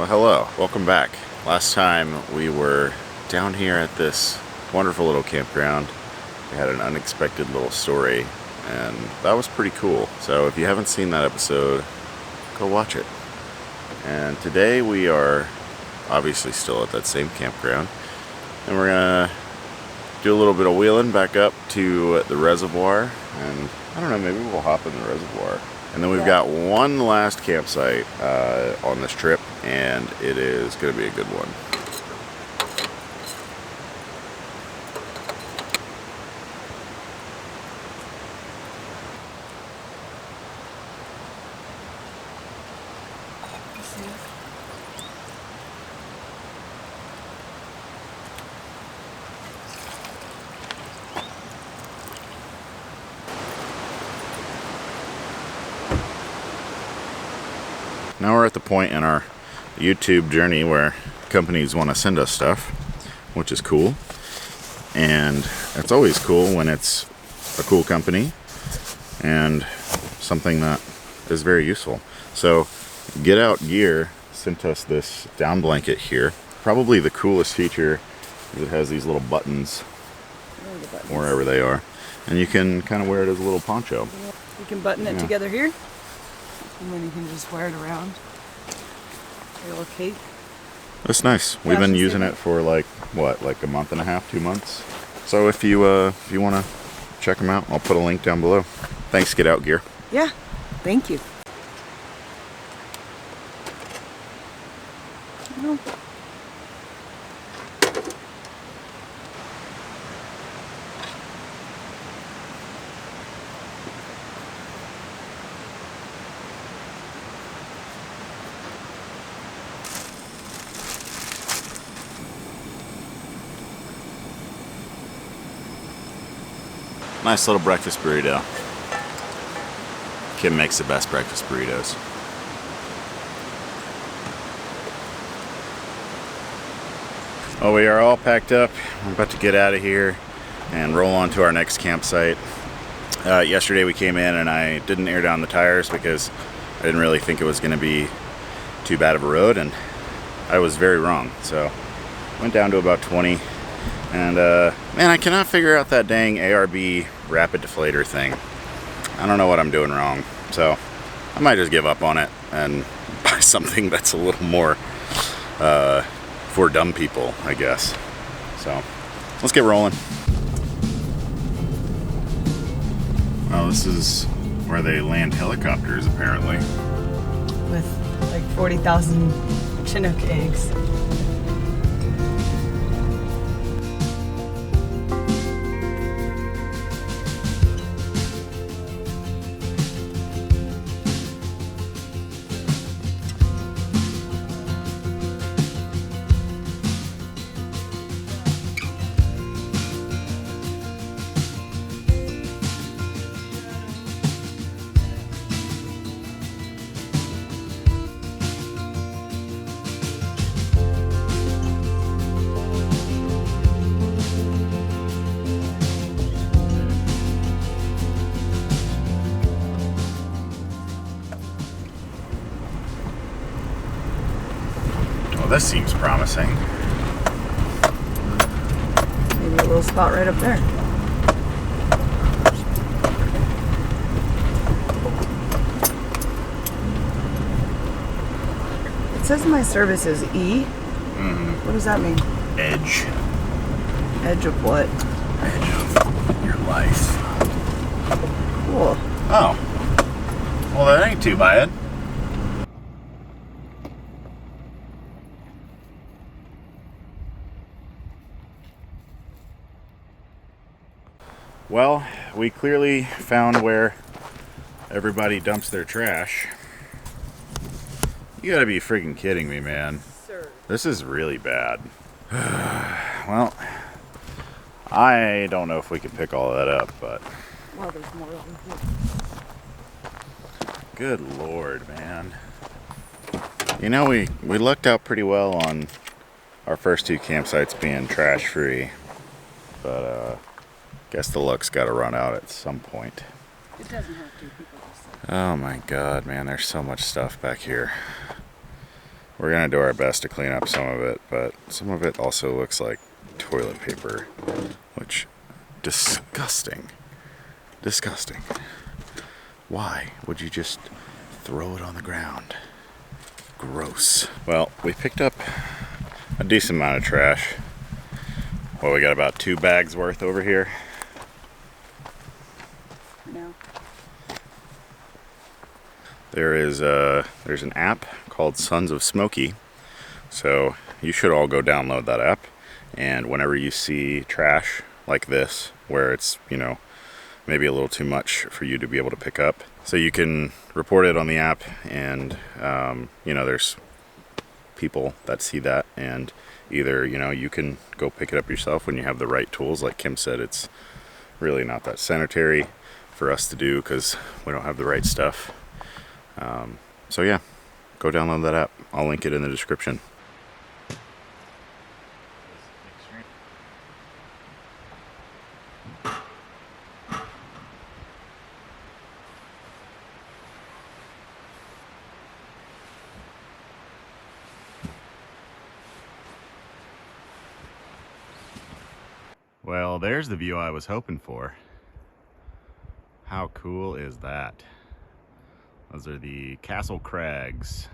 Well, hello, welcome back. Last time we were down here at this wonderful little campground. We had an unexpected little story, and that was pretty cool. So if you haven't seen that episode, go watch it. And today we are obviously still at that same campground, and we're gonna do a little bit of wheeling back up to the reservoir, and I don't know, maybe we'll hop in the reservoir. And then we've got one last campsite on this trip, and it is going to be a good one. Now we're at the point in our YouTube journey where companies want to send us stuff, which is cool. And it's always cool when it's a cool company and something that is very useful. So Get Out Gear sent us this down blanket here. Probably the coolest feature is it has these little buttons wherever they are. And you can kind of wear it as a little poncho. You can button it together here. And then you can just wear it around your little cape. That's nice. We've been using it for like a month and a half, 2 months. So if you want to check them out, I'll put a link down below. Thanks, Get Out Gear. Yeah, thank you. Nice little breakfast burrito. Kim makes the best breakfast burritos. Well, we are all packed up. I'm about to get out of here and roll on to our next campsite. Yesterday we came in and I didn't air down the tires because I didn't really think it was going to be too bad of a road, and I was very wrong. So went down to about 20. And man, I cannot figure out that dang ARB rapid deflator thing. I don't know what I'm doing wrong, so I might just give up on it and buy something that's a little more for dumb people, I guess. So let's get rolling. Well, this is where they land helicopters, apparently. With like 40,000 Chinook eggs. This seems promising. Maybe a little spot right up there. It says my service is E. What does that mean? Edge. Edge of what? Edge of your life. Cool. Oh. Well, that ain't too bad. Well, we clearly found where everybody dumps their trash. You gotta be freaking kidding me, man. Sir. This is really bad. Well, I don't know if we can pick all of that up, but... Well, there's more over here. Good Lord, man. You know, we lucked out pretty well on our first two campsites being trash free, but guess the luck's got to run out at some point. It doesn't have to. People just say. Oh my God, man, there's so much stuff back here. We're gonna do our best to clean up some of it, but some of it also looks like toilet paper, which, disgusting. Disgusting. Why would you just throw it on the ground? Gross. Well, we picked up a decent amount of trash. Well, we got about 2 bags worth over here. No. There's an app called Sons of Smoky, so you should all go download that app, and whenever you see trash like this, where it's, you know, maybe a little too much for you to be able to pick up, so you can report it on the app, and you know, there's people that see that, and either, you know, you can go pick it up yourself when you have the right tools. Like Kim said, it's really not that sanitary for us to do because we don't have the right stuff. So yeah, go download that app. I'll link it in the description. Well, there's the view I was hoping for. How cool is that? Those are the Castle Crags.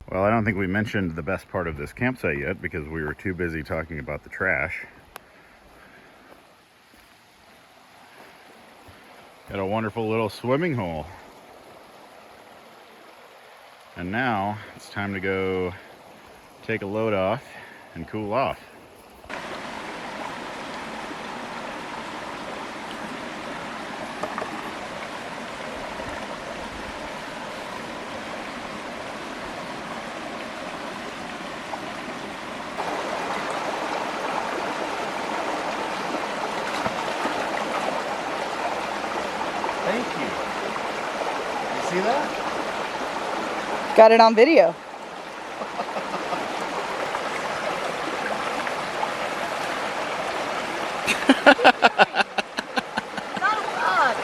Well, I don't think we mentioned the best part of this campsite yet because we were too busy talking about the trash. Got a wonderful little swimming hole. And now it's time to go take a load off and cool off. Thank you. You see that? Got it on video. Not a lot.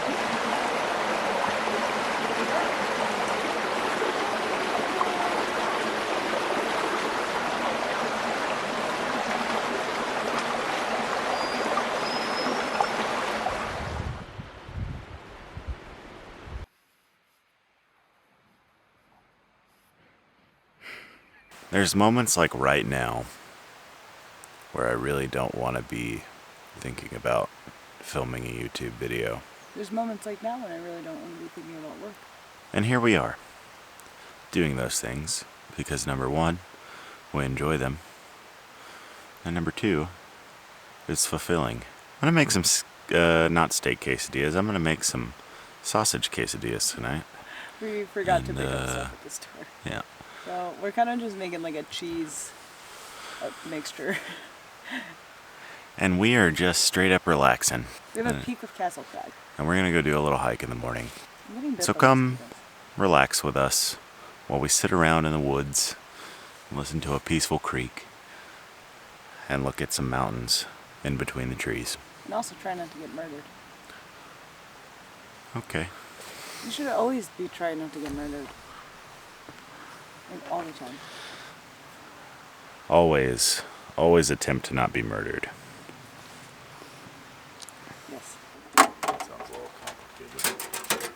There's moments like right now where I really don't want to be thinking about filming a YouTube video. There's moments like now when I really don't want to be thinking about work. And here we are, doing those things because number one, we enjoy them. And number two, it's fulfilling. I'm going to make some, not steak quesadillas, I'm going to make some sausage quesadillas tonight. We forgot to pick up stuff at the store. Yeah. So we're kind of just making like a cheese mixture. And we are just straight up relaxing. We have a peek of Castle Crags. And we're going to go do a little hike in the morning. I'm getting bit So by come mosquitoes. relax with us while we sit around in the woods and listen to a peaceful creek and look at some mountains in between the trees. And also try not to get murdered. Okay. You should always be trying not to get murdered. Like all the time. Always attempt to not be murdered. Yes. Sounds a little complicated.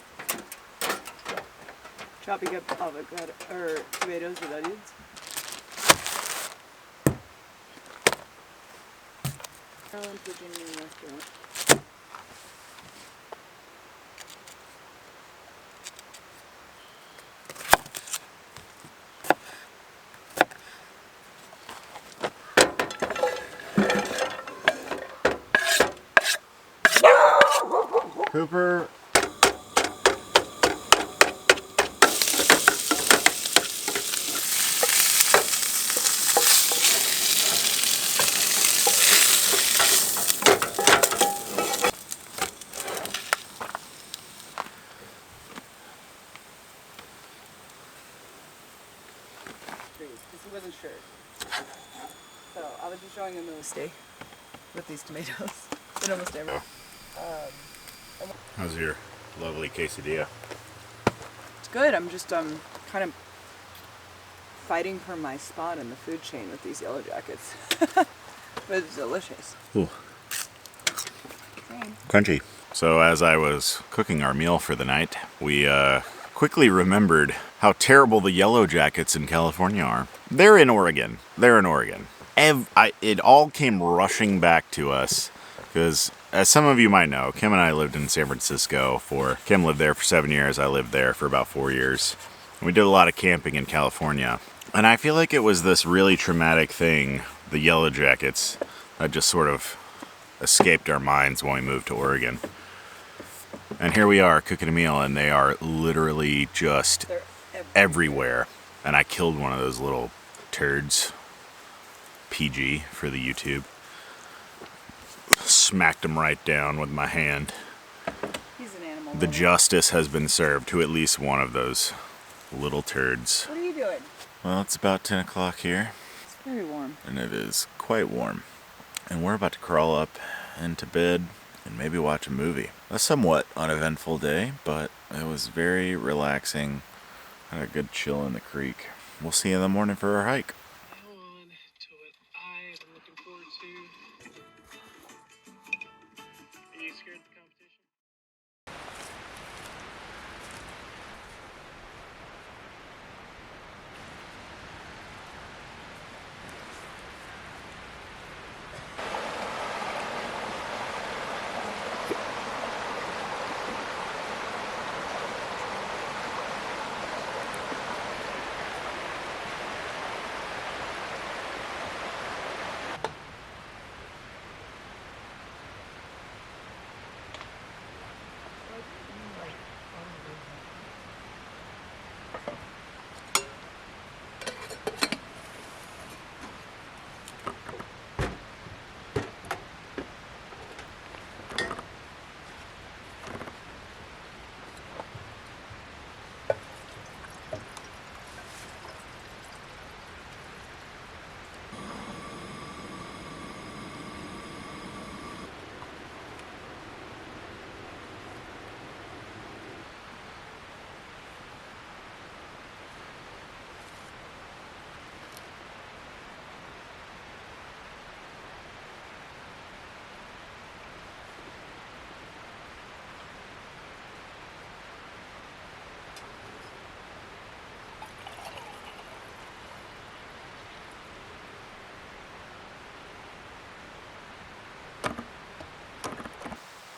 Chopping up avocado or tomatoes with onions. Maryland, Virginia restaurant. Cooper. Because he wasn't sure. So I was just showing him the mistake with these tomatoes. In almost every. How's your lovely quesadilla? It's good. I'm just kind of fighting for my spot in the food chain with these yellow jackets. But it's delicious. Ooh. Crunchy. So as I was cooking our meal for the night, we quickly remembered how terrible the yellow jackets in California are. They're in Oregon. It all came rushing back to us because, as some of you might know, Kim and I lived in San Francisco Kim lived there for 7 years, I lived there for about 4 years. And we did a lot of camping in California. And I feel like it was this really traumatic thing, the yellow jackets, that just sort of escaped our minds when we moved to Oregon. And here we are cooking a meal, and they are literally just everywhere. And I killed one of those little turds, PG for the YouTube. Smacked him right down with my hand. He's an animal. The justice has been served to at least one of those little turds. What are you doing? Well, it's about 10 o'clock here. It's very warm. And it is quite warm. And we're about to crawl up into bed and maybe watch a movie. A somewhat uneventful day, but it was very relaxing. Had a good chill in the creek. We'll see you in the morning for our hike. Now on to what I am looking forward to. Are you scared of the competition?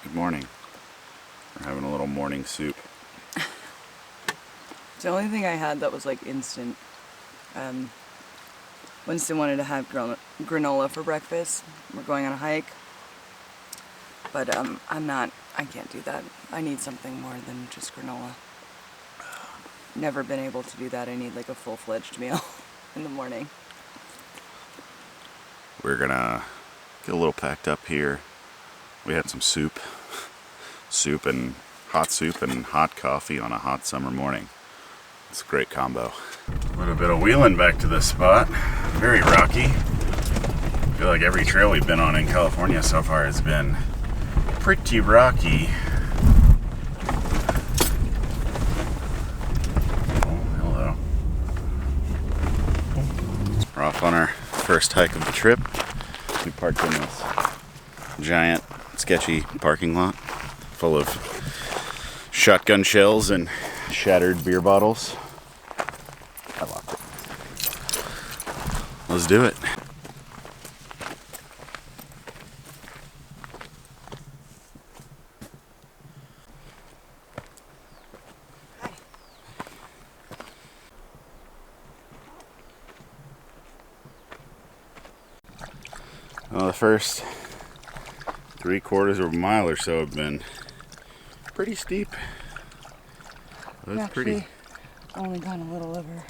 Good morning. We're having a little morning soup. It's the only thing I had that was like instant. Winston wanted to have granola for breakfast. We're going on a hike. But I can't do that. I need something more than just granola. Never been able to do that. I need like a full-fledged meal in the morning. We're gonna get a little packed up here. We had some soup and hot coffee on a hot summer morning. It's a great combo. A little bit of wheeling back to this spot. Very rocky. I feel like every trail we've been on in California so far has been pretty rocky. Oh, hello. We're off on our first hike of the trip. We parked in this giant, sketchy parking lot full of shotgun shells and shattered beer bottles. I locked it. Let's do it. Well, the first 3/4 of a mile or so have been pretty steep. That's pretty. Only gone a little over.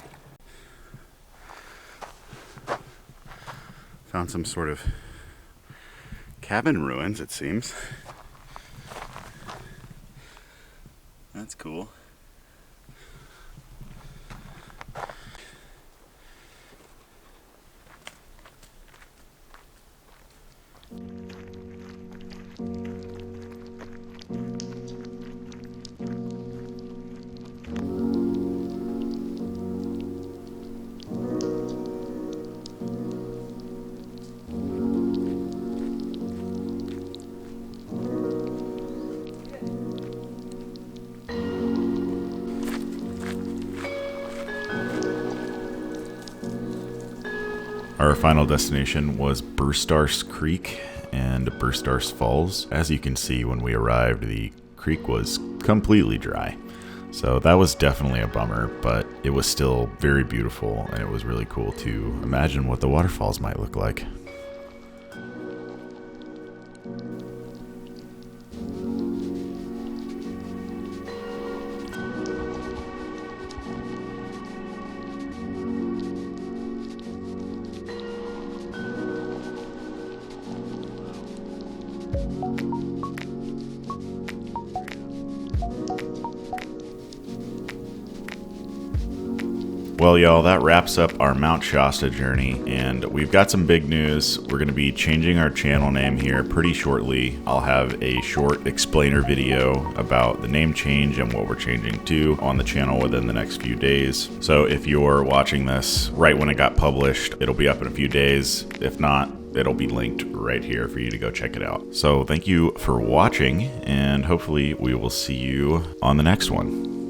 Found some sort of cabin ruins, it seems. That's cool. Our final destination was Burstars Creek and Burstars Falls. As you can see, when we arrived, the creek was completely dry. So that was definitely a bummer, but it was still very beautiful, and it was really cool to imagine what the waterfalls might look like. Well, y'all, that wraps up our Mt Shasta journey, and we've got some big news. We're going to be changing our channel name here pretty shortly. I'll have a short explainer video about the name change and what we're changing to on the channel within the next few days. So if you're watching this right when it got published, it'll be up in a few days. If not, it'll be linked right here for you to go check it out. So thank you for watching, and hopefully we will see you on the next one.